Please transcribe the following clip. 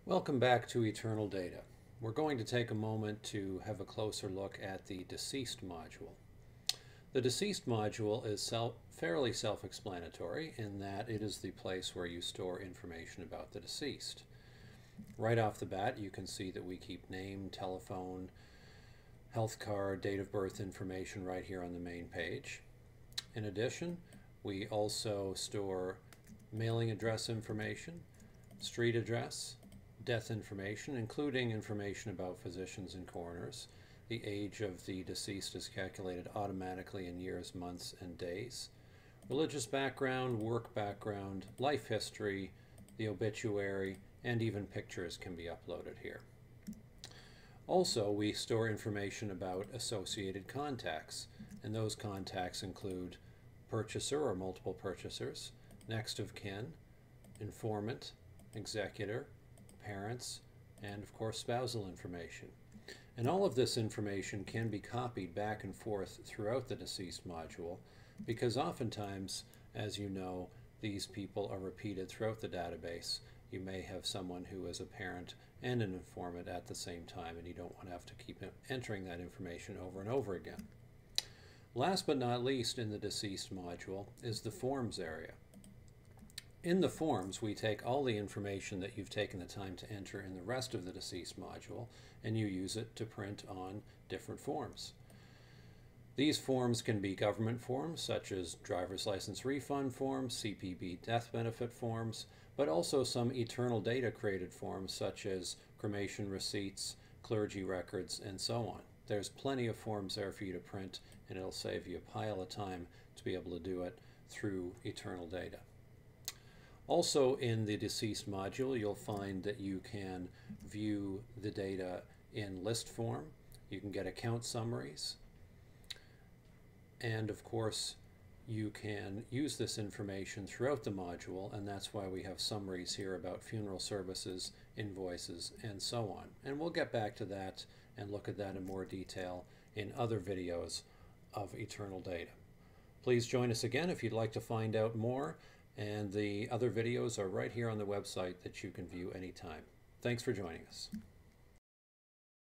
Welcome back to Eternal Data. We're going to take a moment to have a closer look at the deceased module. The deceased module is fairly self-explanatory in that it is the place where you store information about the deceased. Right off the bat, you can see that we keep name, telephone, health card, date of birth information right here on the main page. In addition, we also store mailing address information, street address, death information, including information about physicians and coroners. The age of the deceased is calculated automatically in years, months, and days. Religious background, work background, life history, the obituary, and even pictures can be uploaded here. Also, we store information about associated contacts, and those contacts include purchaser or multiple purchasers, next of kin, informant, executor, parents, and of course spousal information. And all of this information can be copied back and forth throughout the deceased module because oftentimes, as you know, these people are repeated throughout the database. You may have someone who is a parent and an informant at the same time, and you don't want to have to keep entering that information over and over again. Last but not least in the deceased module is the forms area. In the forms, we take all the information that you've taken the time to enter in the rest of the deceased module, and you use it to print on different forms. These forms can be government forms, such as driver's license refund forms, CPB death benefit forms, but also some Eternal Data created forms, such as cremation receipts, clergy records, and so on. There's plenty of forms there for you to print, and it'll save you a pile of time to be able to do it through Eternal Data. Also in the deceased module, you'll find that you can view the data in list form. You can get account summaries. And of course, you can use this information throughout the module, and that's why we have summaries here about funeral services, invoices, and so on. And we'll get back to that and look at that in more detail in other videos of Eternal Data. Please join us again if you'd like to find out more. And the other videos are right here on the website that you can view anytime. Thanks for joining us.